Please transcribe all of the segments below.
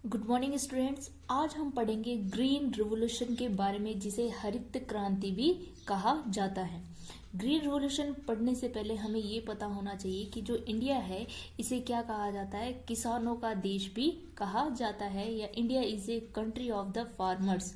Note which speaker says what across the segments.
Speaker 1: Good morning students. आज हम पढ़ेंगे ग्रीन रिवॉल्यूशन के बारे में, जिसे हरित क्रांति भी कहा जाता है। ग्रीन रिवॉल्यूशन पढ़ने से पहले हमें ये पता होना चाहिए कि जो इंडिया है इसे क्या कहा जाता है। किसानों का देश भी कहा जाता है, या India is a country of the farmers.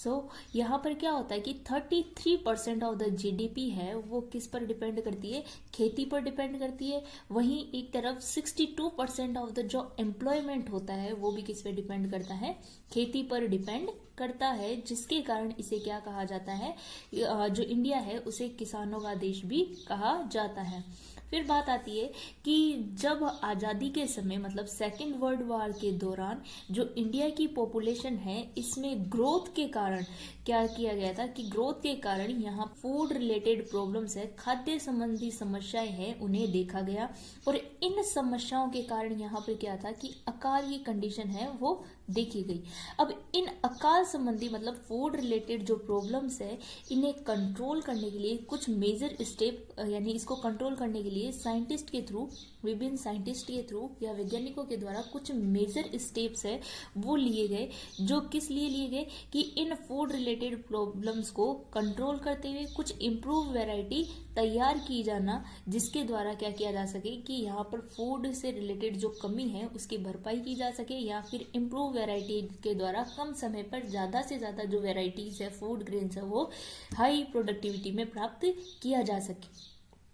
Speaker 1: So यहाँ पर क्या होता है कि 33% ऑफ द जीडीपी है वो किस पर डिपेंड करती है, खेती पर डिपेंड करती है। वहीं एक तरफ 62% ऑफ द जो एम्प्लॉयमेंट होता है वो भी किस पे डिपेंड करता है, खेती पर डिपेंड करता है, जिसके कारण इसे क्या कहा जाता है, जो इंडिया है उसे किसानों का देश भी कहा जाता है। फिर बात आती है कि जब आज़ादी के समय मतलब सेकेंड वर्ल्ड वॉर के दौरान जो इंडिया की पॉपुलेशन है इसमें ग्रोथ के कारण क्या किया गया था कि ग्रोथ के कारण यहाँ फूड रिलेटेड प्रॉब्लम्स है, खाद्य संबंधी समस्याएं हैं, उन्हें देखा गया। और इन समस्याओं के कारण यहाँ पर क्या था कि अकाल की कंडीशन है वो देखी गई। अब इन अकाल संबंधी मतलब फूड रिलेटेड जो प्रॉब्लम्स है इन्हें कंट्रोल करने के लिए कुछ मेजर स्टेप, यानी इसको कंट्रोल करने के लिए साइंटिस्ट के थ्रू, विभिन्न साइंटिस्ट के थ्रू या वैज्ञानिकों के द्वारा कुछ मेजर स्टेप्स है वो लिए गए। जो किस लिए लिए गए कि इन फूड रिलेटेड प्रॉब्लम्स को कंट्रोल करते हुए कुछ इम्प्रूव वैरायटी तैयार की जाना, जिसके द्वारा क्या किया जा सके कि यहाँ पर फूड से रिलेटेड जो कमी है उसकी भरपाई की जा सके, या फिर इम्प्रूव वैरायटी के द्वारा कम समय पर ज़्यादा से ज़्यादा जो वैरायटीज है फूड ग्रेन्स है वो हाई प्रोडक्टिविटी में प्राप्त किया जा सके।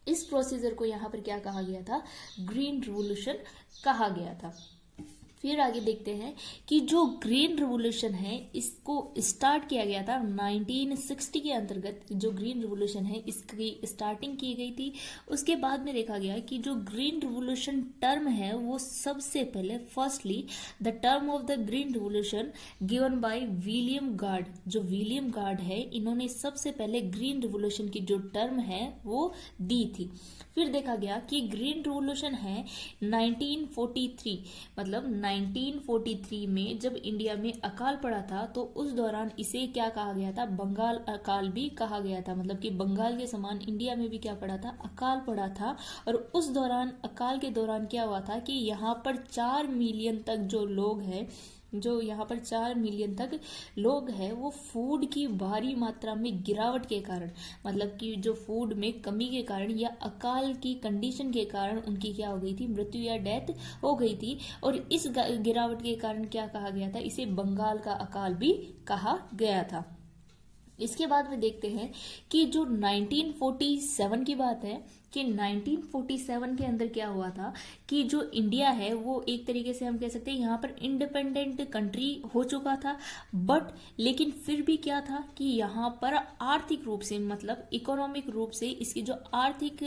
Speaker 1: इस प्रोसीजर को यहाँ पर क्या कहा गया था, ग्रीन रिवॉल्यूशन कहा गया था। फिर आगे देखते हैं कि जो ग्रीन रिवॉल्यूशन है इसको स्टार्ट किया गया था 1960 के अंतर्गत। जो ग्रीन रिवॉल्यूशन है इसकी स्टार्टिंग की गई थी। उसके बाद में देखा गया कि जो ग्रीन रिवॉल्यूशन टर्म है वो सबसे पहले firstly the term of the green revolution given by William guard. जो विलियम गार्ड है इन्होंने सबसे पहले ग्रीन रिवॉल्यूशन की जो टर्म है वो दी थी। फिर देखा गया कि ग्रीन रिवॉल्यूशन है 1943 मतलब 1943 में जब इंडिया में अकाल पड़ा था तो उस दौरान इसे क्या कहा गया था, बंगाल अकाल भी कहा गया था। मतलब कि बंगाल के समान इंडिया में भी क्या पड़ा था, अकाल पड़ा था। और उस दौरान अकाल के दौरान क्या हुआ था कि यहाँ पर 4 मिलियन तक जो लोग हैं, जो यहाँ पर 4 मिलियन तक लोग हैं वो फूड की भारी मात्रा में गिरावट के कारण, मतलब कि जो फूड में कमी के कारण या अकाल की कंडीशन के कारण उनकी क्या हो गई थी, मृत्यु या डेथ हो गई थी। और इस गिरावट के कारण क्या कहा गया था, इसे बंगाल का अकाल भी कहा गया था। इसके बाद में देखते हैं कि जो 1947 की बात है कि 1947 के अंदर क्या हुआ था कि जो इंडिया है वो एक तरीके से हम कह सकते हैं यहाँ पर इंडिपेंडेंट कंट्री हो चुका था। बट लेकिन फिर भी क्या था कि यहाँ पर आर्थिक रूप से मतलब इकोनॉमिक रूप से इसकी जो आर्थिक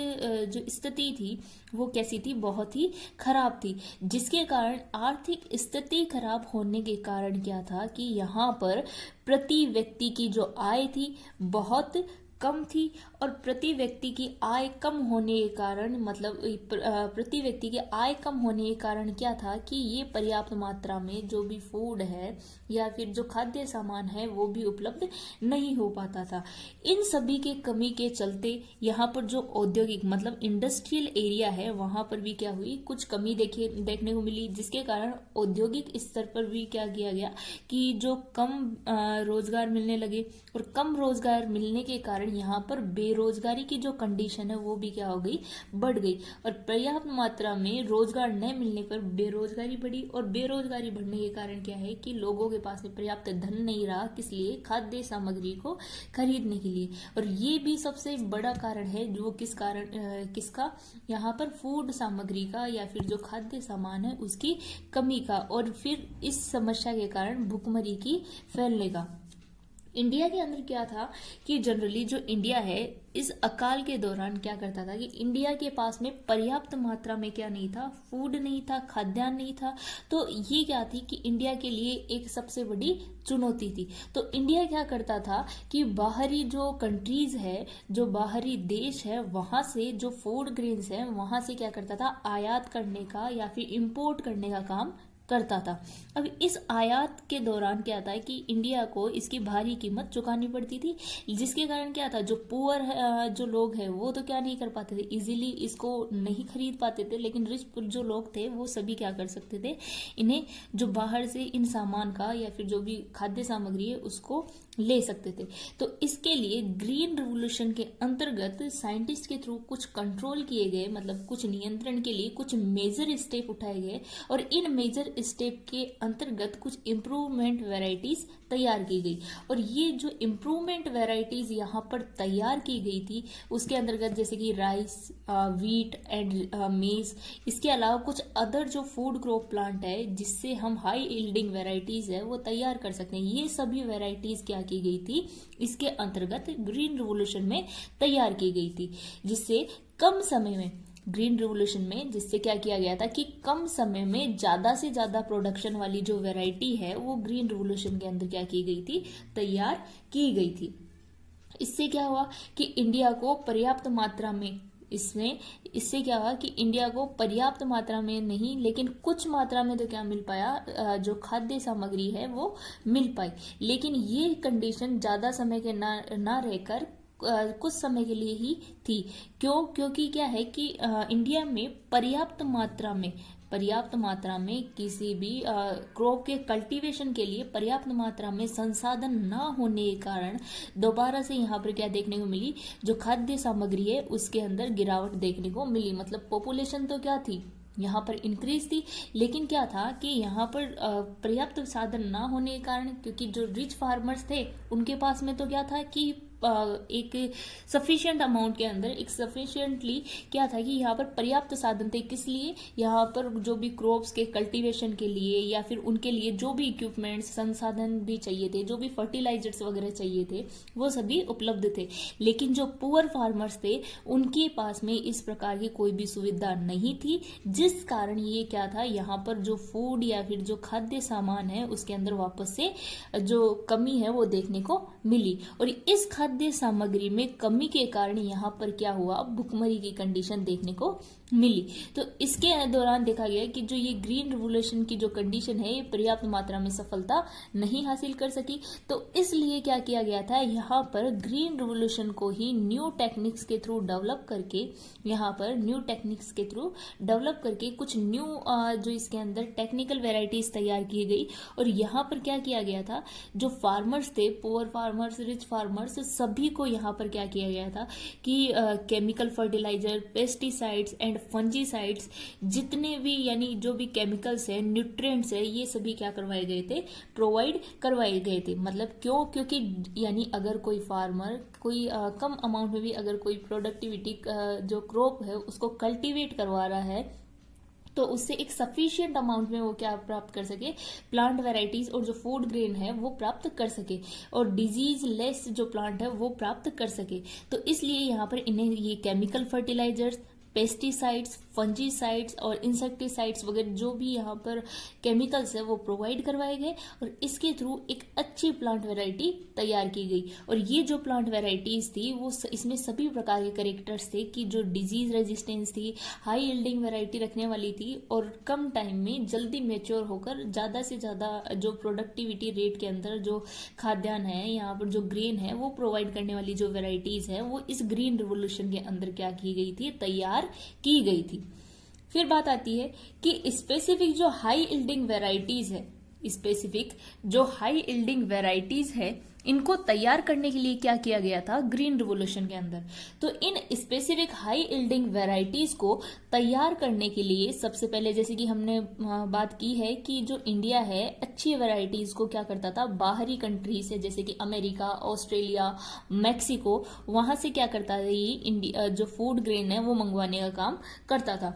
Speaker 1: जो स्थिति थी वो कैसी थी, बहुत ही खराब थी। जिसके कारण आर्थिक स्थिति खराब होने के कारण क्या था कि यहाँ पर प्रति व्यक्ति की जो आय थी बहुत कम थी। और प्रति व्यक्ति की आय कम होने के कारण मतलब प्रति व्यक्ति की आय कम होने के कारण क्या था कि ये पर्याप्त मात्रा में जो भी फूड है या फिर जो खाद्य सामान है वो भी उपलब्ध नहीं हो पाता था। इन सभी के कमी के चलते यहाँ पर जो औद्योगिक मतलब इंडस्ट्रियल एरिया है वहाँ पर भी क्या हुई, कुछ कमी देखने को मिली। जिसके कारण औद्योगिक स्तर पर भी क्या किया गया कि जो कम रोजगार मिलने लगे, और कम रोजगार मिलने के कारण यहाँ पर बेरोजगारी की जो कंडीशन है वो भी क्या हो गई, बढ़ गई। और पर्याप्त मात्रा में रोजगार न मिलने पर बेरोजगारी बढ़ी, और बेरोजगारी बढ़ने के कारण क्या है कि लोगों के पास में पर्याप्त धन नहीं रहा, किस लिए, खाद्य सामग्री को खरीदने के लिए। और ये भी सबसे बड़ा कारण है जो किसका, यहाँ पर फूड सामग्री का या फिर जो खाद्य सामान है उसकी कमी का, और फिर इस समस्या के कारण भुखमरी की फैलने का। इंडिया के अंदर क्या था कि जनरली जो इंडिया है इस अकाल के दौरान क्या करता था कि इंडिया के पास में पर्याप्त मात्रा में क्या नहीं था, फूड नहीं था, खाद्यान्न नहीं था। तो ये क्या थी कि इंडिया के लिए एक सबसे बड़ी चुनौती थी। तो इंडिया क्या करता था कि बाहरी जो कंट्रीज है, जो बाहरी देश है, वहां से जो फूड ग्रेन्स है वहां से क्या करता था, आयात करने का या फिर इम्पोर्ट करने का काम करता था। अब इस आयात के दौरान क्या था कि इंडिया को इसकी भारी कीमत चुकानी पड़ती थी, जिसके कारण क्या था, जो पुअर जो लोग हैं वो तो क्या नहीं कर पाते थे, इजीली इसको नहीं खरीद पाते थे, लेकिन रिच जो लोग थे वो सभी क्या कर सकते थे, इन्हें जो बाहर से इन सामान का या फिर जो भी खाद्य सामग्री है उसको ले सकते थे। तो इसके लिए ग्रीन रिवॉल्यूशन के अंतर्गत साइंटिस्ट के थ्रू कुछ कंट्रोल किए गए, मतलब कुछ नियंत्रण के लिए कुछ मेजर स्टेप उठाए गए, और इन मेजर स्टेप के अंतर्गत कुछ इम्प्रूवमेंट वैरायटीज तैयार की गई। और ये जो इम्प्रूवमेंट वैरायटीज यहाँ पर तैयार की गई थी उसके अंतर्गत जैसे कि राइस, वीट एंड मेज, इसके अलावा कुछ अदर जो फूड क्रॉप प्लांट है जिससे हम हाई यील्डिंग वैरायटीज है वो तैयार कर सकते हैं, ये सभी वैरायटीज क्या की गई थी, इसके अंतर्गत ग्रीन रिवॉल्यूशन में तैयार की गई थी, जिससे कम समय में ग्रीन रिवॉल्यूशन में जिससे क्या किया गया था कि कम समय में ज्यादा से ज्यादा प्रोडक्शन वाली जो वैरायटी है वो ग्रीन रिवॉल्यूशन के अंदर क्या की गई थी, तैयार की गई थी। इससे क्या हुआ कि इंडिया को पर्याप्त मात्रा में इससे क्या हुआ कि इंडिया को पर्याप्त मात्रा में नहीं लेकिन कुछ मात्रा में तो क्या मिल पाया, जो खाद्य सामग्री है वो मिल पाई। लेकिन ये कंडीशन ज्यादा समय के ना रहकर कुछ समय के लिए ही थी। क्योंकि क्या है कि इंडिया में पर्याप्त मात्रा में किसी भी क्रॉप के कल्टीवेशन के लिए पर्याप्त मात्रा में संसाधन ना होने के कारण दोबारा से यहाँ पर क्या देखने को मिली, जो खाद्य सामग्री है उसके अंदर गिरावट देखने को मिली। मतलब पॉपुलेशन तो क्या थी, यहाँ पर इंक्रीज थी, लेकिन क्या था कि यहाँ पर पर्याप्त साधन ना होने के कारण, क्योंकि जो रिच फार्मर्स थे उनके पास में तो क्या था कि एक सफिशिएंट अमाउंट के अंदर एक सफिशिएंटली क्या था कि यहाँ पर पर्याप्त साधन थे। किस लिए, यहाँ पर जो भी क्रॉप्स के कल्टीवेशन के लिए या फिर उनके लिए जो भी इक्विपमेंट्स संसाधन भी चाहिए थे, जो भी फर्टिलाइजर्स वगैरह चाहिए थे वो सभी उपलब्ध थे। लेकिन जो पुअर फार्मर्स थे उनके पास में इस प्रकार की कोई भी सुविधा नहीं थी, जिस कारण ये क्या था, यहाँ पर जो फूड या फिर जो खाद्य सामान है उसके अंदर वापस से जो कमी है वो देखने को मिली। और इस खाद्य सामग्री में कमी के कारण यहाँ पर क्या हुआ, भुखमरी की कंडीशन देखने को मिली। तो इसके दौरान देखा गया कि जो ये ग्रीन रिवॉल्यूशन की जो कंडीशन है ये पर्याप्त मात्रा में सफलता नहीं हासिल कर सकी। तो इसलिए क्या किया गया था, यहाँ पर ग्रीन रिवॉल्यूशन को ही न्यू टेक्निक्स के थ्रू डेवलप करके कुछ न्यू जो इसके अंदर टेक्निकल वेराइटीज तैयार की गई। और यहाँ पर क्या किया गया था, जो फार्मर्स थे, पुअर फार्मर्स, रिच फार्मर्स, सभी को यहाँ पर क्या किया गया था कि chemical fertilizer, pesticides and fungicides, जितने भी यानी जो भी केमिकल्स है, न्यूट्रिएंट्स है, ये सभी क्या करवाए गए थे, प्रोवाइड करवाए गए थे। मतलब क्योंकि यानी अगर कोई फार्मर कोई कम अमाउंट में भी अगर कोई प्रोडक्टिविटी जो क्रॉप है उसको कल्टीवेट करवा रहा है तो उससे एक सफिशिएंट अमाउंट में वो क्या प्राप्त कर सके, प्लांट वेराइटीज और जो फूड ग्रेन है वो प्राप्त कर सके, और डिजीज लेस जो प्लांट है वो प्राप्त कर सके। तो इसलिए यहाँ पर इन्हें ये केमिकल फर्टिलाइजर्स, पेस्टिसाइड्स, फंजीसाइड्स और इंसेक्टिसाइड्स वगैरह जो भी यहाँ पर केमिकल्स है वो प्रोवाइड करवाए गए, और इसके थ्रू एक अच्छी प्लांट वैरायटी तैयार की गई। और ये जो प्लांट वैरायटीज थी वो इसमें सभी प्रकार के कैरेक्टर्स थे कि जो डिजीज रेजिस्टेंस थी, हाई यील्डिंग वैरायटी रखने वाली थी, और कम टाइम में जल्दी मेच्योर होकर ज़्यादा से ज़्यादा जो प्रोडक्टिविटी रेट के अंदर जो खाद्यान्न है, यहाँ पर जो ग्रेन है वो प्रोवाइड करने वाली जो वेराइटीज है वो इस ग्रीन रिवॉल्यूशन के अंदर क्या की गई थी, तैयार की गई थी। फिर बात आती है कि स्पेसिफिक जो हाई यील्डिंग वेराइटीज है इनको तैयार करने के लिए क्या किया गया था ग्रीन रिवॉल्यूशन के अंदर। तो in specific high yielding varieties को तैयार करने के लिए सबसे पहले जैसे कि हमने बात की है कि जो इंडिया है अच्छी वेराइटीज को क्या करता था, बाहरी कंट्री से जैसे कि अमेरिका, ऑस्ट्रेलिया, मैक्सिको, वहां से क्या करता था, ये इंडिया जो फूड ग्रेन है वो मंगवाने का काम करता था।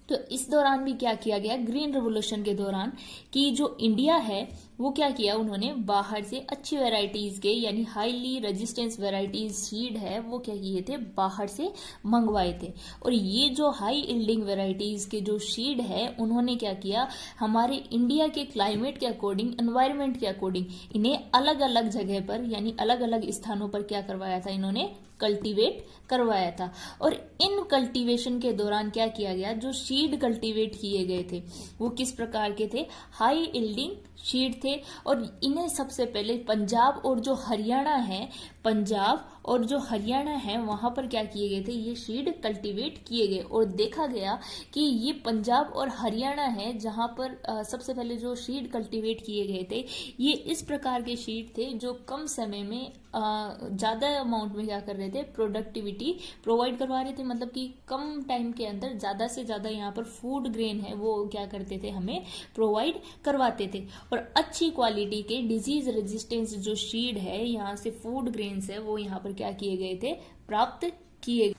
Speaker 1: तो इस दौरान भी क्या किया गया ग्रीन रिवॉल्यूशन के दौरान कि जो इंडिया है वो क्या किया, उन्होंने बाहर से अच्छी वैरायटीज के यानी हाईली रेजिस्टेंस वैरायटीज सीड है वो क्या किए थे, बाहर से मंगवाए थे। और ये जो हाई यील्डिंग वैरायटीज के जो सीड है उन्होंने क्या किया, हमारे इंडिया के क्लाइमेट के अकॉर्डिंग, एनवायरमेंट के अकॉर्डिंग इन्हें अलग अलग जगह पर यानी अलग अलग स्थानों पर क्या करवाया था, इन्होंने कल्टीवेट करवाया था। और इन कल्टीवेशन के दौरान क्या किया गया, जो सीड कल्टीवेट किए गए थे वो किस प्रकार के थे, हाई यील्डिंग सीड थे। और इन्हें सबसे पहले पंजाब और जो हरियाणा है, पंजाब और जो हरियाणा है वहां पर क्या किए गए थे, ये सीड कल्टीवेट किए गए। और देखा गया कि ये पंजाब और हरियाणा है जहां पर सबसे पहले जो सीड कल्टीवेट किए गए थे, ये इस प्रकार के सीड थे जो कम समय में ज्यादा अमाउंट में क्या कर रहे थे, प्रोडक्टिविटी प्रोवाइड करवा रहे थे। मतलब कि कम टाइम के अंदर ज्यादा से ज्यादा यहाँ पर फूड ग्रेन है वो क्या करते थे, हमें प्रोवाइड करवाते थे। और अच्छी क्वालिटी के डिजीज रेजिस्टेंस जो सीड है, यहाँ से फूड ग्रेन्स है वो यहाँ पर क्या किए गए थे, प्राप्त किए।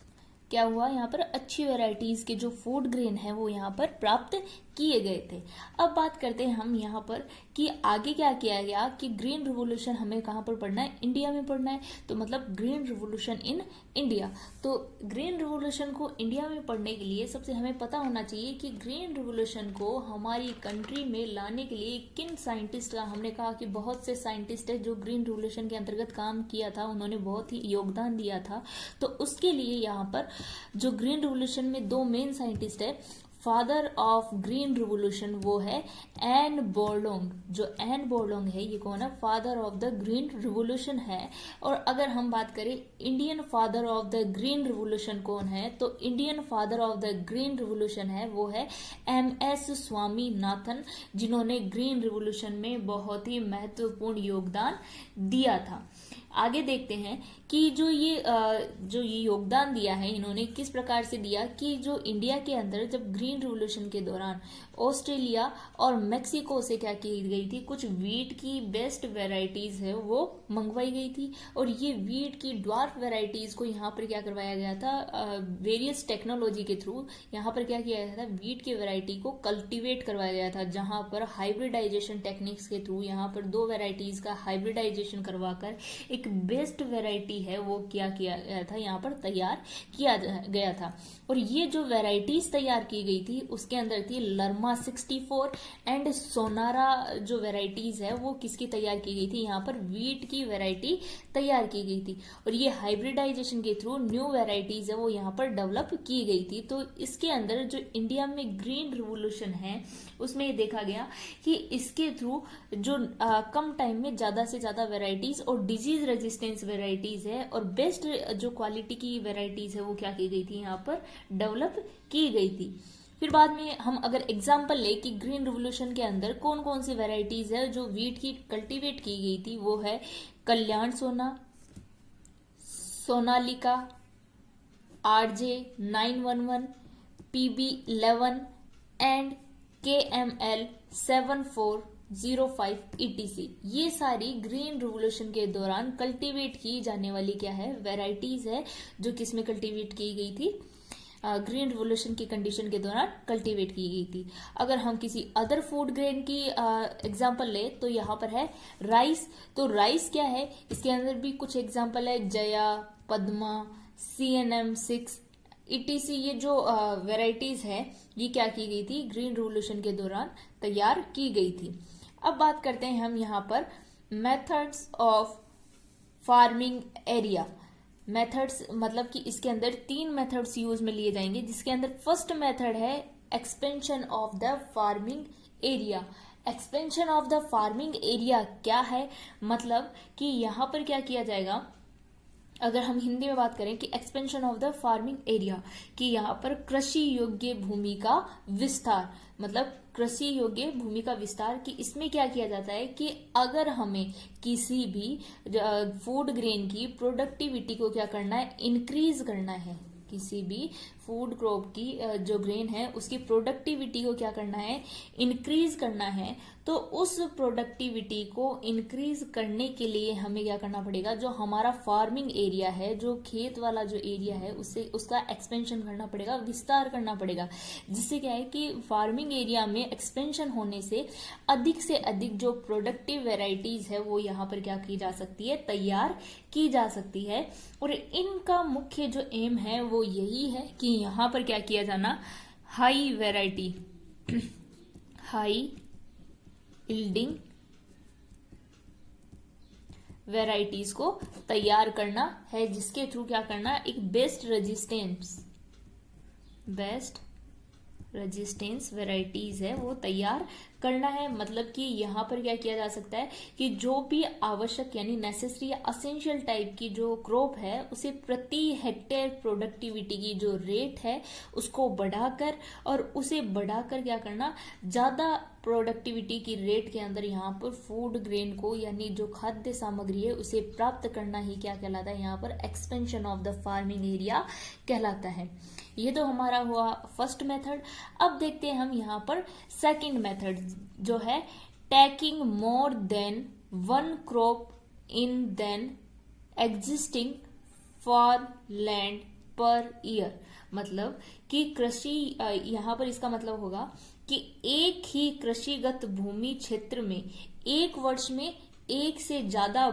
Speaker 1: क्या हुआ, यहाँ पर अच्छी वैरायटीज के जो फूड ग्रेन है वो यहाँ पर प्राप्त किए गए थे। अब बात करते हैं हम यहाँ पर कि आगे क्या किया गया कि ग्रीन रिवोल्यूशन हमें कहाँ पर पढ़ना है, इंडिया में पढ़ना है। तो मतलब ग्रीन रिवोल्यूशन इन इंडिया। तो ग्रीन रिवोल्यूशन को इंडिया में पढ़ने के लिए सबसे हमें पता होना चाहिए कि ग्रीन रिवोल्यूशन को हमारी कंट्री में लाने के लिए किन साइंटिस्ट का, हमने कहा कि बहुत से साइंटिस्ट है जो ग्रीन रिवोल्यूशन के अंतर्गत काम किया था, उन्होंने बहुत ही योगदान दिया था। तो उसके लिए यहाँ पर जो ग्रीन रिवोल्यूशन में दो मेन साइंटिस्ट है, फादर ऑफ ग्रीन रिवोल्यूशन वो है एन बोरलॉन्ग। जो एन बोरलॉन्ग है ये कौन है, father of the green revolution है। और अगर हम बात करें Indian father of the green revolution कौन है, तो Indian father of the green revolution है वो है MS स्वामीनाथन, जिन्होंने ग्रीन रिवोल्यूशन में बहुत ही महत्वपूर्ण योगदान दिया था। आगे देखते हैं कि जो ये योगदान दिया है इन्होंने किस प्रकार से दिया, कि जो इंडिया के अंदर जब ग्रीन रिवोल्यूशन के दौरान ऑस्ट्रेलिया और मेक्सिको से क्या की गई थी, कुछ वीट की बेस्ट वेराइटीज है वो मंगवाई गई थी। और ये वीट की ड्वार्फ वेराइटीज को यहाँ पर क्या करवाया गया था, वेरियस टेक्नोलॉजी के थ्रू यहाँ पर क्या किया गया था, वीट की वेराइटी को कल्टीवेट करवाया गया था, जहां पर हाइब्रिडाइजेशन टेक्निक्स के थ्रू यहाँ पर दो वेराइटीज का हाइब्रिडाइजेशन करवाकर एक बेस्ट वेराइटी है वो क्या किया गया था, यहाँ पर तैयार किया गया था। और ये जो वेराइटीज तैयार की गई थी उसके अंदर थी लर्मा 64 एंड सोनारा। जो वेराइटीज है वो किसकी तैयार की गई थी, यहाँ पर वीट की वेराइटी तैयार की गई थी। और ये हाइब्रिडाइजेशन के थ्रू न्यू वेराइटीज है वो यहाँ पर डेवलप की गई थी। तो इसके अंदर जो इंडिया में ग्रीन रिवोल्यूशन है उसमें ये देखा गया कि इसके थ्रू जो कम टाइम में ज्यादा से ज्यादा वेराइटीज और डिजीज रेजिस्टेंस वेराइटीज है और बेस्ट जो क्वालिटी की वेराइटीज है वो क्या की गई थी, यहाँ पर डेवलप की गई थी। फिर बाद में हम अगर एग्जांपल ले कि ग्रीन रिवोल्यूशन के अंदर कौन कौन सी वेराइटीज है जो वीट की कल्टीवेट की गई थी, वो है कल्याण सोना, Sonalika, RJ 911, PB11 and KML 7405 ETC। ये सारी ग्रीन रिवोल्यूशन के दौरान कल्टीवेट की जाने वाली क्या है, वेराइटीज है जो किसमें कल्टीवेट की गई थी, ग्रीन रिवोल्यूशन की कंडीशन के दौरान कल्टीवेट की गई थी। अगर हम किसी अदर फूड ग्रेन की एग्जांपल ले तो यहाँ पर है राइस। तो राइस क्या है, इसके अंदर भी कुछ एग्जांपल है, जया, पद्मा, CNM6 ETC। ये जो वेराइटीज है ये क्या की गई थी, ग्रीन रिवोल्यूशन के दौरान तैयार की गई थी। अब बात करते हैं हम यहाँ पर methods of farming area. Methods मतलब कि इसके अंदर 3 मेथड्स यूज में लिए जाएंगे, जिसके अंदर फर्स्ट मेथड है expansion of the farming area. Expansion of the farming area क्या है, मतलब कि यहाँ पर क्या किया जाएगा, अगर हम हिंदी में बात करें कि expansion of the farming area, कि यहाँ पर कृषि योग्य भूमि का विस्तार, मतलब कृषि योग्य भूमि का विस्तार, कि इसमें क्या किया जाता है कि अगर हमें किसी भी फूड ग्रेन की प्रोडक्टिविटी को क्या करना है, इंक्रीज करना है, किसी भी फूड क्रॉप की जो ग्रेन है उसकी प्रोडक्टिविटी को क्या करना है, इंक्रीज करना है, तो उस प्रोडक्टिविटी को इंक्रीज करने के लिए हमें क्या करना पड़ेगा, जो हमारा फार्मिंग एरिया है, जो खेत वाला जो एरिया है उससे उसका एक्सपेंशन करना पड़ेगा, विस्तार करना पड़ेगा। जिससे क्या है कि फार्मिंग एरिया में एक्सपेंशन होने से अधिक जो प्रोडक्टिव वेराइटीज है वो यहाँ पर क्या की जा सकती है, तैयार की जा सकती है। और इनका मुख्य जो एम है वो यही है कि यहाँ पर क्या किया जाना, high variety, high yielding varieties को तैयार करना है, जिसके थ्रू क्या करना, एक बेस्ट रेजिस्टेंस वेराइटीज है वो तैयार करना है। मतलब कि यहाँ पर क्या किया जा सकता है कि जो भी आवश्यक यानी नेसेसरी या असेंशियल टाइप की जो क्रॉप है उसे प्रति हेक्टेयर प्रोडक्टिविटी की जो रेट है उसको बढ़ाकर, और उसे बढ़ाकर क्या करना, ज्यादा प्रोडक्टिविटी की रेट के अंदर यहाँ पर फूड ग्रेन को यानी जो खाद्य सामग्री है उसे प्राप्त करना ही क्या कहलाता है, यहाँ पर expansion of the farming area कहलाता है। ये तो हमारा हुआ फर्स्ट मेथड। अब देखते हैं हम यहाँ पर सेकंड मेथड जो है taking more than one crop in then existing for land per year. मतलब कि कृषि, यहाँ पर इसका मतलब होगा कि एक ही कृषिगत भूमि क्षेत्र में एक वर्ष में एक से ज्यादा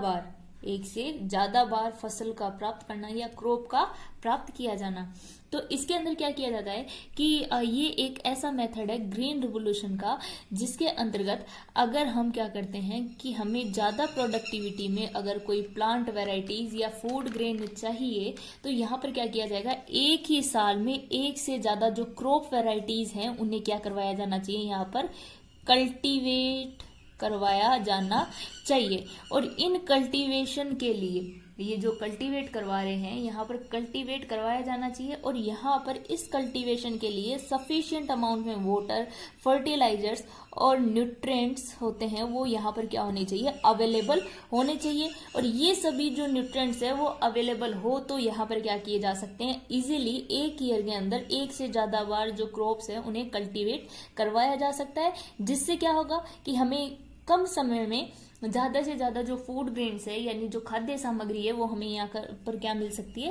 Speaker 1: बार फसल का प्राप्त करना या क्रॉप का प्राप्त किया जाना। तो इसके अंदर क्या किया जाता है कि ये एक ऐसा मेथड है ग्रीन रिवोल्यूशन का, जिसके अंतर्गत अगर हम क्या करते हैं कि हमें ज्यादा प्रोडक्टिविटी में अगर कोई प्लांट वेराइटीज या फूड ग्रेन चाहिए तो यहाँ पर क्या किया जाएगा, एक ही साल में एक से ज्यादा जो क्रॉप वेराइटीज हैं उन्हें क्या करवाया जाना चाहिए, यहाँ पर कल्टीवेट करवाया जाना चाहिए। और इन कल्टीवेशन के लिए ये जो कल्टीवेट करवा रहे हैं यहाँ पर कल्टीवेट करवाया जाना चाहिए, और यहाँ पर इस कल्टीवेशन के लिए सफिशिएंट अमाउंट में वाटर, फर्टिलाइजर्स और न्यूट्रिएंट्स होते हैं वो यहाँ पर क्या होने चाहिए, अवेलेबल होने चाहिए। और ये सभी जो न्यूट्रिएंट्स है वो अवेलेबल हो तो यहाँ पर क्या किए जा सकते हैं, इजीली एक ईयर के अंदर एक से ज्यादा बार जो क्रॉप्स है उन्हें कल्टीवेट करवाया जा सकता है, जिससे क्या होगा कि हमें कम समय में ज्यादा से ज्यादा जो फूड ग्रेन्स है यानी जो खाद्य सामग्री है वो हमें यहाँ पर क्या मिल सकती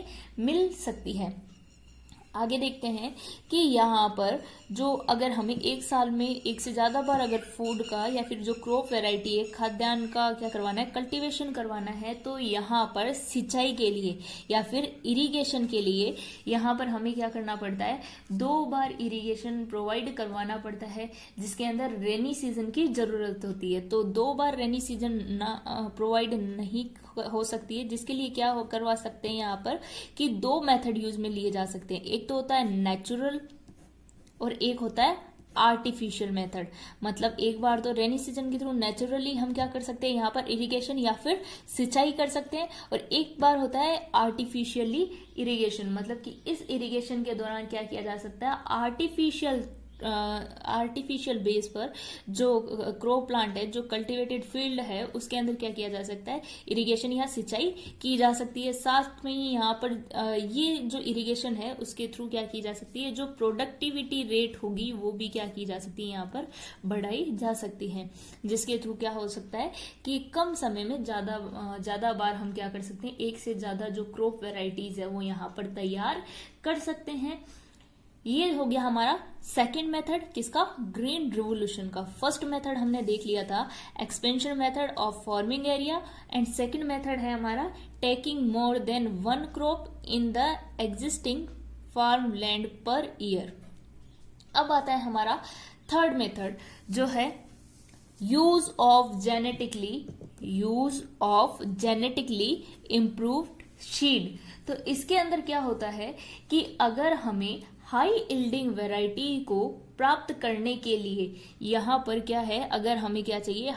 Speaker 1: है। आगे देखते हैं कि यहाँ पर जो अगर हमें एक साल में एक से ज्यादा बार अगर फूड का या फिर जो क्रॉप वैरायटी है खाद्यान्न का क्या करवाना है, कल्टीवेशन करवाना है, तो यहाँ पर सिंचाई के लिए या फिर इरिगेशन के लिए यहाँ पर हमें क्या करना पड़ता है, 2 बार इरिगेशन प्रोवाइड करवाना पड़ता है, जिसके अंदर रेनी सीजन की जरूरत होती है। तो 2 बार रेनी सीजन प्रोवाइड नहीं हो सकती है, जिसके लिए क्या करवा सकते हैं यहाँ पर कि 2 मेथड यूज में लिए जा सकते हैं। एक तो होता है नेचुरल और एक होता है आर्टिफिशियल मेथड। मतलब एक बार तो रेनी सीजन के थ्रू नेचुरली हम क्या कर सकते हैं, यहाँ पर इरिगेशन या फिर सिंचाई कर सकते हैं, और एक बार होता है आर्टिफिशियली इरिगेशन। मतलब कि इस इरिगेशन के दौरान क्या किया जा सकता है, आर्टिफिशियल बेस पर जो क्रॉप प्लांट है, जो कल्टीवेटेड फील्ड है, उसके अंदर क्या किया जा सकता है, इरिगेशन या सिंचाई की जा सकती है। साथ में ही यहाँ पर ये जो इरिगेशन है उसके थ्रू क्या की जा सकती है, जो प्रोडक्टिविटी रेट होगी वो भी क्या की जा सकती है, यहाँ पर बढ़ाई जा सकती है, जिसके थ्रू क्या हो सकता है कि कम समय में ज्यादा बार हम क्या कर सकते हैं, एक से ज्यादा जो क्रॉप वेराइटीज है वो यहाँ पर तैयार कर सकते हैं। ये हो गया हमारा सेकंड मेथड किसका, ग्रीन रिवोल्यूशन का। फर्स्ट मेथड हमने देख लिया था expansion method of farming area, and second method है हमारा taking more than one crop in the existing farm land per year. अब आता है हमारा थर्ड मेथड जो है use of genetically improved seed. तो इसके अंदर क्या होता है कि अगर हमें हाई इल्डिंग वैरायटी को प्राप्त करने के लिए यहाँ पर क्या है, अगर हमें क्या चाहिए,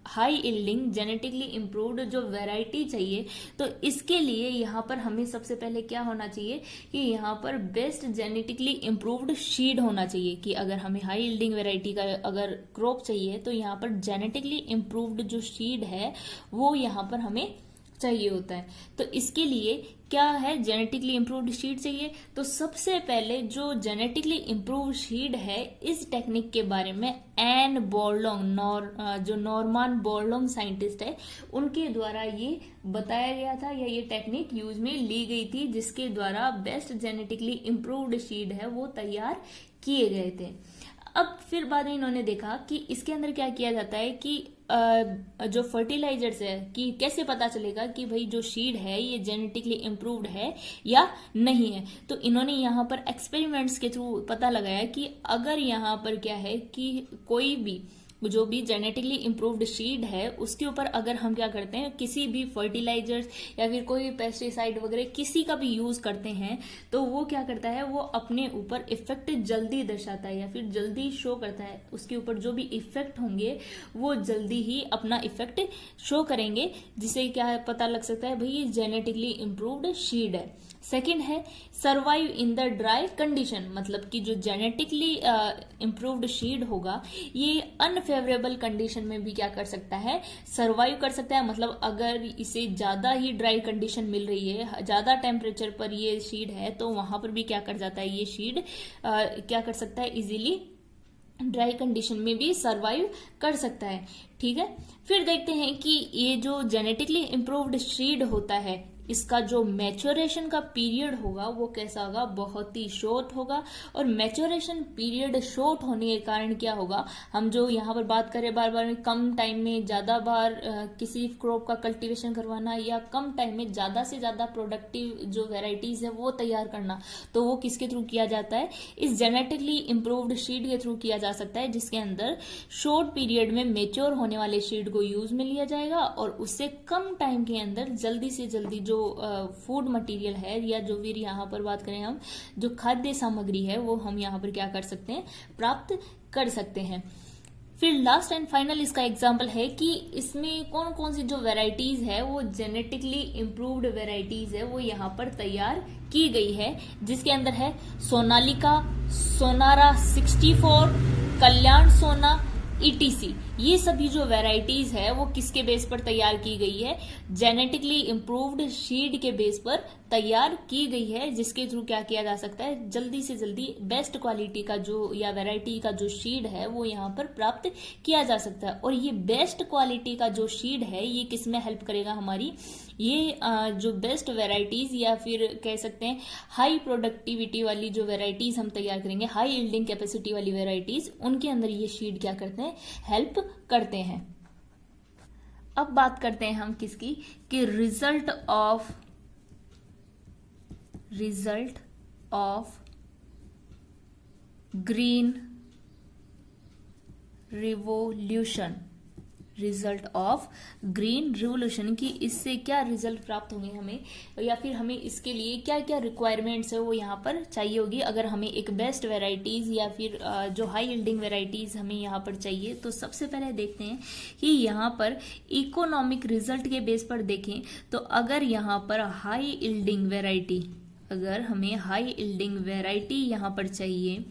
Speaker 1: हाई इल्डिंग जेनेटिकली इम्प्रूव्ड जो वैरायटी चाहिए, तो इसके लिए यहाँ पर हमें सबसे पहले क्या होना चाहिए कि यहाँ पर बेस्ट जेनेटिकली इम्प्रूव्ड सीड होना चाहिए। कि अगर हमें हाई इल्डिंग वैरायटी का अगर क्रॉप चाहिए तो यहाँ पर जेनेटिकली इम्प्रूव्ड जो सीड है वो यहाँ पर हमें चाहिए होता है। तो इसके लिए क्या है, जेनेटिकली इम्प्रूव्ड सीड चाहिए। तो सबसे पहले जो जेनेटिकली इम्प्रूव्ड सीड है इस टेक्निक के बारे में एन बोरलॉन्ग जो नॉर्मन बोरलॉन्ग साइंटिस्ट है उनके द्वारा ये बताया गया था या ये टेक्निक यूज में ली गई थी, जिसके द्वारा बेस्ट जेनेटिकली इम्प्रूव्ड सीड है वो तैयार किए गए थे। अब फिर बाद में इन्होंने देखा कि इसके अंदर क्या किया जाता है कि जो फर्टिलाइजर्स है कि कैसे पता चलेगा कि भाई जो सीड है ये जेनेटिकली इम्प्रूव्ड है या नहीं है। तो इन्होंने यहाँ पर एक्सपेरिमेंट्स के थ्रू पता लगाया कि अगर यहाँ पर क्या है कि कोई भी जो भी जेनेटिकली इम्प्रूव्ड सीड है उसके ऊपर अगर हम क्या करते हैं, किसी भी फर्टिलाइजर्स या फिर कोई भी पेस्टिसाइड वगैरह किसी का भी यूज करते हैं, तो वो क्या करता है, वो अपने ऊपर इफेक्ट जल्दी दर्शाता है या फिर जल्दी शो करता है। उसके ऊपर जो भी इफेक्ट होंगे वो जल्दी ही अपना इफेक्ट शो करेंगे, जिससे क्या पता लग सकता है भाई ये जेनेटिकली इम्प्रूव्ड सीड है। सेकेंड है survive in the dry condition, मतलब कि जो जेनेटिकली इम्प्रूव्ड सीड होगा ये अनफेवरेबल कंडीशन में भी क्या कर सकता है, सर्वाइव कर सकता है। मतलब अगर इसे ज्यादा ही ड्राई कंडीशन मिल रही है, ज्यादा टेम्परेचर पर ये सीड है, तो वहां पर भी क्या कर जाता है, ये सीड क्या कर सकता है, इजीली ड्राई कंडीशन में भी सरवाइव कर सकता है। ठीक है, फिर देखते हैं कि ये जो जेनेटिकली इम्प्रूव्ड सीड होता है इसका जो मैच्योरेशन का पीरियड होगा वो कैसा होगा, बहुत ही शॉर्ट होगा। और मैच्योरेशन पीरियड शॉर्ट होने के कारण क्या होगा, हम जो यहाँ पर बात करें बार बार कम टाइम में ज्यादा बार किसी क्रॉप का कल्टीवेशन करवाना या कम टाइम में ज्यादा से ज्यादा प्रोडक्टिव जो वेराइटीज है वो तैयार करना, तो वो किसके थ्रू किया जाता है, इस जेनेटिकली इम्प्रूव्ड सीड के थ्रू किया जा सकता है, जिसके अंदर शॉर्ट पीरियड में मेच्योर होने वाले सीड को यूज में लिया जाएगा और उससे कम टाइम के अंदर जल्दी से जल्दी जो फूड मटेरियल है या जो भी यहाँ पर बात करें हम जो खाद्य सामग्री है वो हम यहाँ पर क्या कर सकते हैं, प्राप्त कर सकते हैं। फिर लास्ट एंड फाइनल इसका एग्जाम्पल है कि इसमें कौन कौन सी जो वेराइटीज है वो जेनेटिकली इम्प्रूव्ड वेराइटीज है वो यहाँ पर तैयार की गई है, जिसके अंदर है सोनालिका, सोनारा 64, कल्याण सोना, ईटीसी। ये सभी जो वेराइटीज है वो किसके बेस पर तैयार की गई है, जेनेटिकली इम्प्रूव्ड सीड के बेस पर तैयार की गई है, जिसके थ्रू क्या किया जा सकता है, जल्दी से जल्दी बेस्ट क्वालिटी का जो या वेराइटी का जो सीड है वो यहाँ पर प्राप्त किया जा सकता है। और ये बेस्ट क्वालिटी का जो सीड है ये किसमें हेल्प करेगा हमारी, ये जो बेस्ट वेराइटीज या फिर कह सकते हैं हाई प्रोडक्टिविटी वाली जो वेराइटीज हम तैयार करेंगे, हाई यील्डिंग कैपेसिटी वाली वेराइटीज, उनके अंदर ये सीड क्या करते हैं, हेल्प करते हैं। अब बात करते हैं हम किसकी, कि result of green revolution, result of green revolution की इससे क्या रिजल्ट प्राप्त होंगे हमें, या फिर हमें इसके लिए क्या क्या रिक्वायरमेंट्स है वो यहाँ पर चाहिए होगी अगर हमें एक बेस्ट वेराइटीज या फिर जो हाई यील्डिंग वेराइटीज हमें यहाँ पर चाहिए। तो सबसे पहले देखते हैं कि यहाँ पर इकोनॉमिक रिजल्ट के बेस पर देखें तो अगर यहाँ पर हाई यील्डिंग वेराइटी, अगर हमें हाई यील्डिंग वेराइटी यहाँ पर चाहिए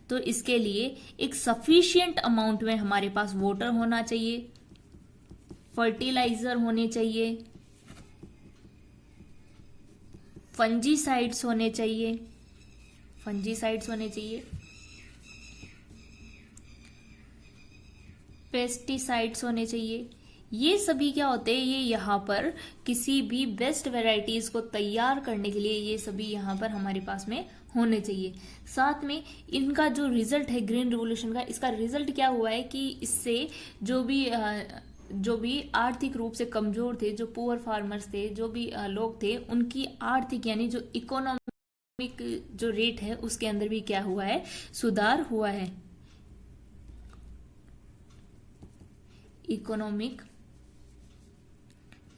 Speaker 1: तो इसके लिए एक सफिशिएंट अमाउंट में हमारे पास वाटर होना चाहिए, फर्टिलाइजर होने चाहिए, फंजीसाइड्स होने चाहिए, पेस्टिसाइड्स होने चाहिए। ये सभी क्या होते हैं, ये यहाँ पर किसी भी बेस्ट वेराइटीज को तैयार करने के लिए ये सभी यहाँ पर हमारे पास में होने चाहिए। साथ में इनका जो रिजल्ट है ग्रीन रिवोल्यूशन का, इसका रिजल्ट क्या हुआ है कि इससे जो भी आर्थिक रूप से कमजोर थे, जो पुअर फार्मर्स थे, जो भी लोग थे, उनकी आर्थिक यानी जो इकोनॉमिक जो रेट है उसके अंदर भी क्या हुआ है, सुधार हुआ है। इकोनॉमिक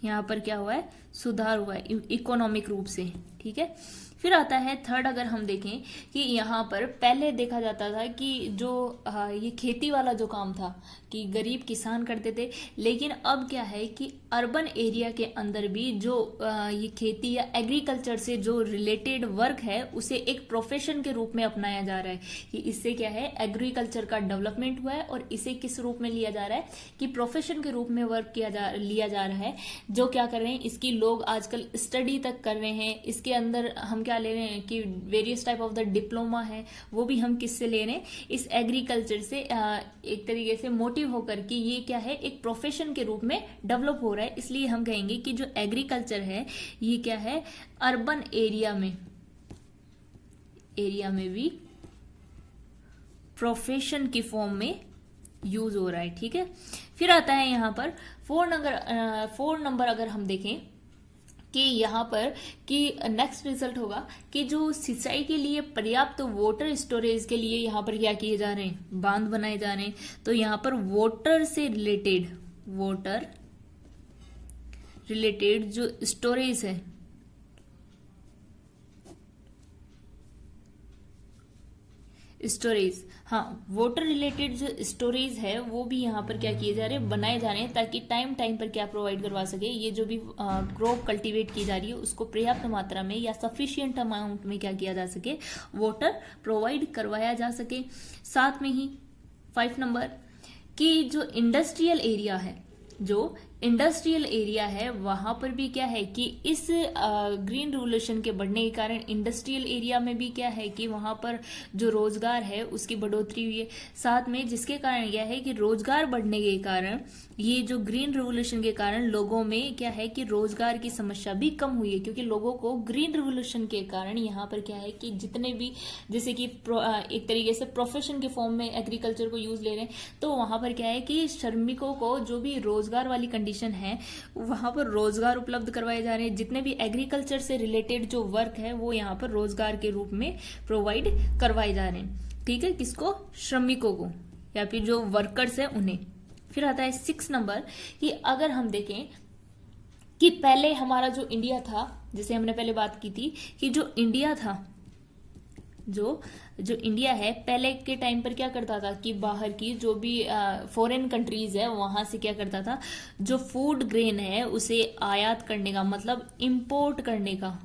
Speaker 1: यहाँ पर क्या हुआ है, सुधार हुआ है इकोनॉमिक रूप से। ठीक है, फिर आता है थर्ड, अगर हम देखें कि यहाँ पर पहले देखा जाता था कि जो ये खेती वाला जो काम था कि गरीब किसान करते थे, लेकिन अब क्या है कि अर्बन एरिया के अंदर भी जो ये खेती या एग्रीकल्चर से जो रिलेटेड वर्क है उसे एक प्रोफेशन के रूप में अपनाया जा रहा है कि इससे क्या है, एग्रीकल्चर का डेवलपमेंट हुआ है और इसे किस रूप में लिया जा रहा है कि प्रोफेशन के रूप में वर्क लिया जा रहा है। जो क्या कर रहे हैं, इसकी लोग आजकल स्टडी तक कर रहे हैं, इसके अंदर हम क्या ले रहे हैं कि various type of the diploma है वो भी हम किससे ले रहे हैं, इस एग्रीकल्चर से एक तरीके से मोटिव होकर कि ये क्या है, एक प्रोफेशन के रूप में डेवलप हो रहा है। इसलिए हम कहेंगे कि जो एग्रीकल्चर है ये क्या है, अर्बन एरिया में भी प्रोफेशन की फॉर्म में यूज हो रहा है। ठीक है, फिर आता है यहाँ पर 4 नंबर अगर हम देखें कि यहाँ पर कि नेक्स्ट रिजल्ट होगा कि जो सिंचाई के लिए पर्याप्त वाटर स्टोरेज के लिए यहाँ पर क्या किए जा रहे हैं, बांध बनाए जा रहे हैं। तो यहाँ पर वाटर रिलेटेड जो स्टोरेज है, वाटर रिलेटेड जो स्टोरेज है वो भी यहाँ पर क्या किए जा रहे हैं, बनाए जा रहे हैं, ताकि टाइम पर क्या प्रोवाइड करवा सके, ये जो भी क्रॉप कल्टीवेट की जा रही है उसको पर्याप्त मात्रा में या सफिशियंट अमाउंट में क्या किया जा सके, वाटर प्रोवाइड करवाया जा सके। साथ में ही 5 नंबर कि जो इंडस्ट्रियल एरिया है वहां पर भी क्या है कि इस ग्रीन रिवोल्यूशन के बढ़ने के कारण इंडस्ट्रियल एरिया में भी क्या है कि वहां पर जो रोजगार है उसकी बढ़ोतरी हुई है। साथ में जिसके कारण यह है कि रोजगार बढ़ने के कारण, ये जो ग्रीन रिवोल्यूशन के कारण लोगों में क्या है कि रोजगार की समस्या भी कम हुई है, क्योंकि लोगों को ग्रीन रिवोल्यूशन के कारण यहाँ पर क्या है कि जितने भी जैसे कि एक तरीके से प्रोफेशन के फॉर्म में एग्रीकल्चर को यूज ले रहे हैं, तो वहां पर क्या है कि श्रमिकों को जो भी रोजगार वाली कंडीशन है वहां पर रोजगार उपलब्ध करवाए जा रहे हैं। जितने भी एग्रीकल्चर से रिलेटेड जो वर्क है वो यहाँ पर रोजगार के रूप में प्रोवाइड करवाए जा रहे हैं। ठीक है, किसको, श्रमिकों को या फिर जो वर्कर्स है उन्हें। फिर आता है 6 नंबर कि अगर हम देखें कि पहले हमारा जो इंडिया था, जैसे हमने पहले बात की थी कि जो इंडिया था, जो इंडिया है पहले के टाइम पर क्या करता था कि बाहर की जो भी फॉरेन कंट्रीज है वहां से क्या करता था, जो फूड ग्रेन है उसे आयात करने का मतलब इंपोर्ट करने का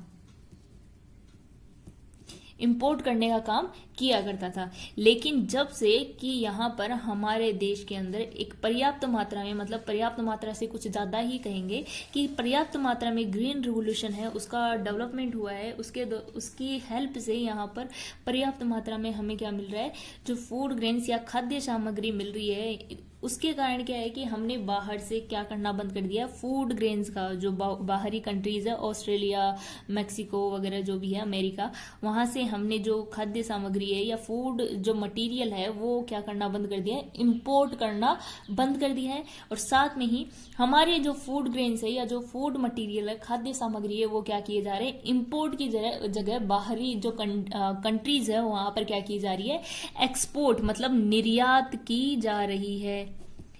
Speaker 1: काम किया करता था। लेकिन जब से कि यहाँ पर हमारे देश के अंदर एक पर्याप्त मात्रा में, मतलब पर्याप्त मात्रा से कुछ ज्यादा ही कहेंगे कि पर्याप्त मात्रा में ग्रीन रिवोल्यूशन है, उसका डेवलपमेंट हुआ है, उसकी हेल्प से यहाँ पर पर्याप्त मात्रा में हमें क्या मिल रहा है, जो फूड ग्रेन्स या खाद्य सामग्री मिल रही है। उसके कारण क्या है कि हमने बाहर से क्या करना बंद कर दिया, फूड ग्रेन्स का जो बाहरी कंट्रीज है, ऑस्ट्रेलिया, मैक्सिको वगैरह जो भी है, अमेरिका, वहां से हमने जो खाद्य सामग्री है या फूड जो मटेरियल है वो क्या करना बंद कर दिया है, इंपोर्ट करना बंद कर दिया है। और साथ में ही हमारे जो फूड ग्रेन्स है या जो फूड मटेरियल है, खाद्य सामग्री है, वो क्या किए जा रहे हैं, इंपोर्ट की जगह बाहरी जो कंट्रीज है वहां पर क्या की जा रही है, एक्सपोर्ट मतलब निर्यात की जा रही है।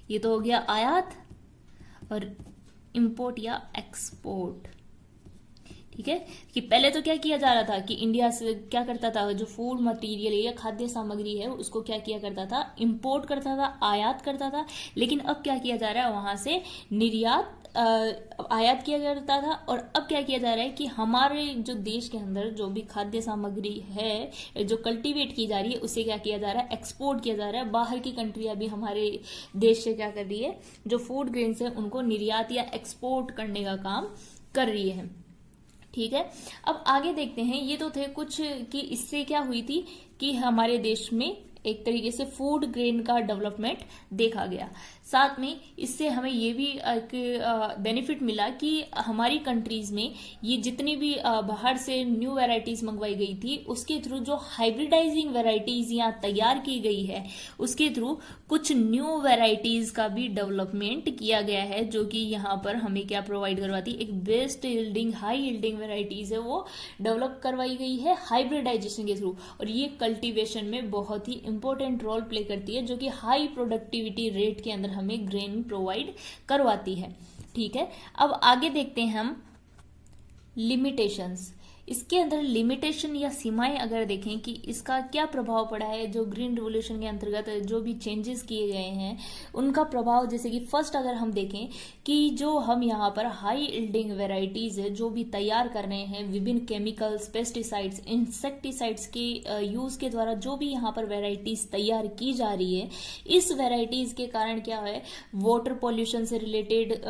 Speaker 1: ये तो हो गया आयात और इंपोर्ट या एक्सपोर्ट। ठीक है, कि पहले तो क्या किया जा रहा था कि इंडिया से क्या करता था, जो फूड मटेरियल या खाद्य सामग्री है उसको क्या किया करता था, इंपोर्ट करता था, आयात करता था। लेकिन अब क्या किया जा रहा है, वहां से निर्यात आयात किया जाता था। और अब क्या किया जा रहा है कि हमारे जो देश के अंदर जो भी खाद्य सामग्री है जो कल्टीवेट की जा रही है उसे क्या किया जा रहा है, एक्सपोर्ट किया जा रहा है। बाहर की कंट्रियां भी हमारे देश से क्या कर रही है, जो फूड ग्रेन्स है उनको निर्यात या एक्सपोर्ट करने का काम कर रही है। ठीक है, अब आगे देखते हैं। ये तो थे कुछ कि इससे क्या हुई थी कि हमारे देश में एक तरीके से फूड ग्रेन का डेवलपमेंट देखा गया। साथ में इससे हमें ये भी एक बेनिफिट मिला कि हमारी कंट्रीज में ये जितनी भी बाहर से न्यू वैरायटीज मंगवाई गई थी उसके थ्रू जो हाइब्रिडाइजिंग वैरायटीज यहाँ तैयार की गई है उसके थ्रू कुछ न्यू वैरायटीज का भी डेवलपमेंट किया गया है, जो कि यहाँ पर हमें क्या प्रोवाइड करवाती, एक best yielding high yielding varieties है वो डेवलप करवाई गई है हाइब्रिडाइजेशन के थ्रू। और ये कल्टीवेशन में बहुत ही इंपॉर्टेंट रोल प्ले करती है, जो कि हाई प्रोडक्टिविटी रेट के अंदर हमें ग्रेन प्रोवाइड करवाती है। ठीक है, अब आगे देखते हैं हम लिमिटेशंस। इसके अंदर लिमिटेशन या सीमाएं अगर देखें कि इसका क्या प्रभाव पड़ा है, जो ग्रीन रिवोल्यूशन के अंतर्गत जो भी चेंजेस किए गए हैं उनका प्रभाव, जैसे कि फर्स्ट अगर हम देखें कि जो हम यहाँ पर हाई यील्डिंग वेराइटीज जो भी तैयार कर रहे हैं विभिन्न केमिकल्स, पेस्टिसाइड्स, इंसेक्टिसाइड्स के यूज के द्वारा जो भी यहाँ पर वेराइटीज तैयार की जा रही है, इस वेराइटीज के कारण क्या है, वाटर पॉल्यूशन से रिलेटेड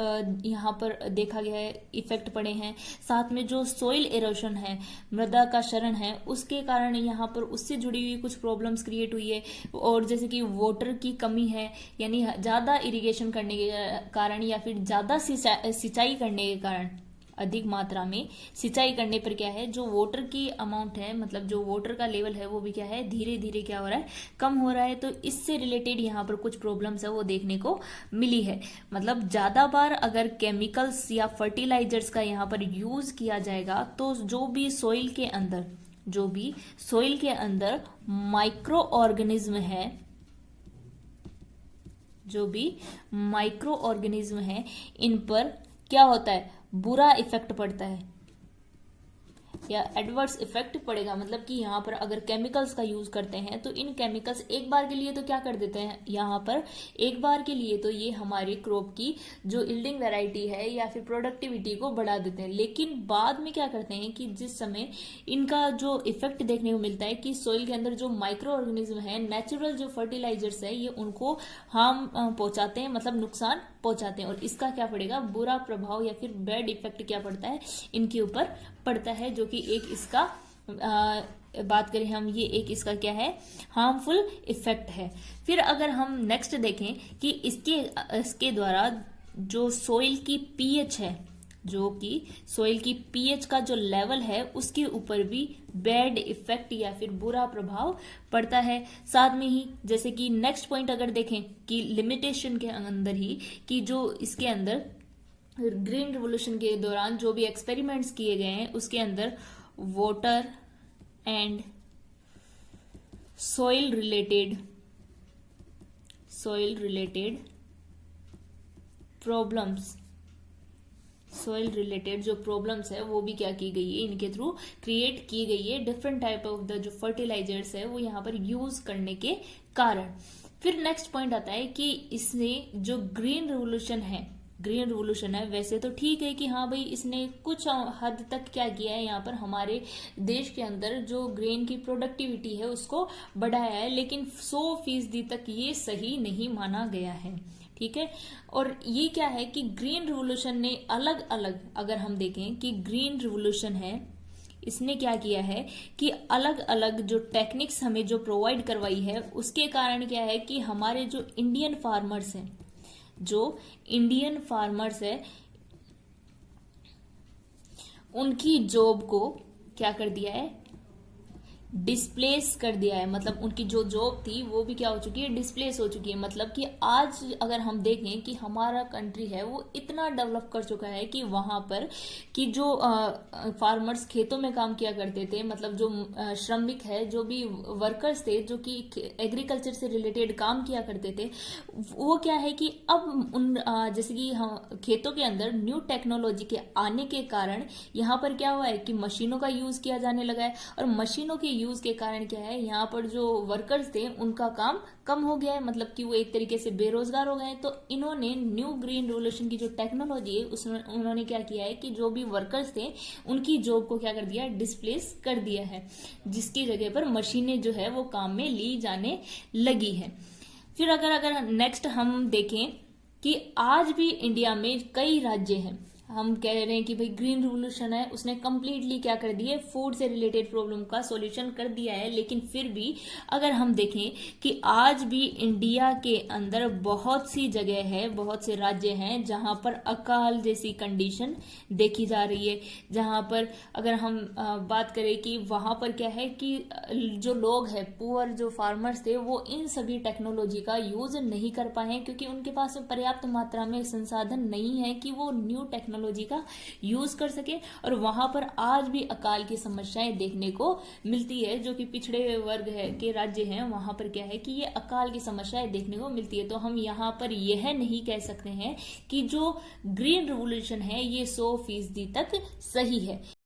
Speaker 1: यहाँ पर देखा गया है इफेक्ट पड़े हैं। साथ में जो सोइल एरोशन है, मृदा का क्षरण है, उसके कारण यहाँ पर उससे जुड़ी हुई कुछ प्रॉब्लम्स क्रिएट हुई है। और जैसे कि वाटर की कमी है, यानी ज्यादा इरिगेशन करने के कारण या फिर ज्यादा सिंचाई करने के कारण अधिक मात्रा में सिंचाई करने पर क्या है, जो वाटर की अमाउंट है, मतलब जो वाटर का लेवल है वो भी क्या है, धीरे धीरे क्या हो रहा है, कम हो रहा है। तो इससे रिलेटेड यहाँ पर कुछ प्रॉब्लम्स है वो देखने को मिली है। मतलब ज्यादा बार अगर केमिकल्स या फर्टिलाइजर्स का यहाँ पर यूज किया जाएगा तो जो भी सॉइल के अंदर माइक्रो ऑर्गेनिज्म है, इन पर क्या होता है, बुरा इफेक्ट पड़ता है या एडवर्स इफेक्ट पड़ेगा। मतलब कि यहाँ पर अगर केमिकल्स का यूज करते हैं तो इन केमिकल्स एक बार के लिए तो क्या कर देते हैं, यहाँ पर एक बार के लिए तो ये हमारी क्रॉप की जो यील्डिंग वैरायटी है या फिर प्रोडक्टिविटी को बढ़ा देते हैं, लेकिन बाद में क्या करते हैं कि जिस समय इनका जो इफेक्ट देखने को मिलता है कि सॉइल के अंदर जो माइक्रो ऑर्गेनिज्म है, नेचुरल जो फर्टिलाइजर्स है, ये उनको हार्म पहुंचाते हैं, मतलब नुकसान पहुंचाते हैं। और इसका क्या पड़ेगा, बुरा प्रभाव या फिर बैड इफेक्ट क्या पड़ता है, इनके ऊपर पड़ता है, जो कि एक इसका बात करें हम, ये एक इसका क्या है, हार्मफुल इफेक्ट है। फिर अगर हम नेक्स्ट देखें कि इसके द्वारा जो सॉइल की पीएच है, जो कि सॉइल की पीएच का जो लेवल है उसके ऊपर भी बैड इफेक्ट या फिर बुरा प्रभाव पड़ता है। साथ में ही जैसे कि नेक्स्ट पॉइंट अगर देखें कि लिमिटेशन के अंदर ही कि जो इसके अंदर ग्रीन रिवोल्यूशन के दौरान जो भी एक्सपेरिमेंट्स किए गए हैं उसके अंदर water and soil related problems, soil related जो प्रॉब्लम्स है वो भी क्या की गई है, इनके थ्रू क्रिएट की गई है। डिफरेंट टाइप ऑफ द जो फर्टिलाइजर्स है वो यहाँ पर यूज करने के कारण। फिर नेक्स्ट पॉइंट आता है कि इसमें जो ग्रीन रिवोल्यूशन है, वैसे तो ठीक है कि हाँ भाई इसने कुछ हद तक क्या किया है, यहाँ पर हमारे देश के अंदर जो ग्रेन की प्रोडक्टिविटी है उसको बढ़ाया है, लेकिन 100% तक ये सही नहीं माना गया है। ठीक है, और ये क्या है कि ग्रीन रिवोल्यूशन ने अलग अलग, अगर हम देखें कि ग्रीन रिवोल्यूशन है, इसने क्या किया है कि अलग अलग जो टेक्निक्स हमें जो प्रोवाइड करवाई है, उसके कारण क्या है कि हमारे जो इंडियन फार्मर्स है उनकी जॉब को क्या कर दिया है, डिस्प्लेस कर दिया है। मतलब उनकी जो जॉब थी वो भी क्या हो चुकी है, डिस्प्लेस हो चुकी है। मतलब कि आज अगर हम देखें कि हमारा कंट्री है वो इतना डेवलप कर चुका है कि वहां पर कि जो फार्मर्स खेतों में काम किया करते थे, मतलब जो श्रमिक है, जो भी वर्कर्स थे जो कि एग्रीकल्चर से रिलेटेड काम किया करते थे, वो क्या है कि अब उन जैसे कि खेतों के अंदर न्यू टेक्नोलॉजी के आने के कारण यहाँ पर क्या हुआ है कि मशीनों का यूज किया जाने लगा है, और मशीनों के यूज के कारण क्या है, यहाँ पर जो वर्कर्स थे उनका काम कम हो गया है, मतलब कि वो एक तरीके से बेरोजगार हो गए हैं। तो इन्होंने न्यू ग्रीन रिवोल्यूशन की जो टेक्नोलॉजी है उन्होंने क्या किया है कि जो भी वर्कर्स थे उनकी जॉब को क्या कर दिया, डिस्प्लेस कर दिया है, जिसकी जगह पर मशीनें जो है वो काम में ली जाने लगी है। फिर अगर नेक्स्ट हम देखें कि आज भी इंडिया में कई राज्य हैं, हम कह रहे हैं कि भाई ग्रीन रिवोल्यूशन है, उसने कंप्लीटली क्या कर दिया है, फूड से रिलेटेड प्रॉब्लम का सॉल्यूशन कर दिया है। लेकिन फिर भी अगर हम देखें कि आज भी इंडिया के अंदर बहुत सी जगह है, बहुत से राज्य हैं जहां पर अकाल जैसी कंडीशन देखी जा रही है, जहां पर अगर हम बात करें कि वहां पर क्या है कि जो लोग हैं, पुअर जो फार्मर्स थे, वो इन सभी टेक्नोलॉजी का यूज नहीं कर पाए हैं, क्योंकि उनके पास पर्याप्त मात्रा में संसाधन नहीं है कि वो न्यू टेक्नोलॉजी का यूज कर सके। और वहां पर आज भी अकाल की समस्याएं देखने को मिलती है, जो कि पिछड़े वर्ग है के राज्य हैं, वहां पर क्या है कि ये अकाल की समस्याएं देखने को मिलती है। तो हम यहाँ पर यह नहीं कह सकते हैं कि जो ग्रीन रिवोल्यूशन है ये 100% तक सही है।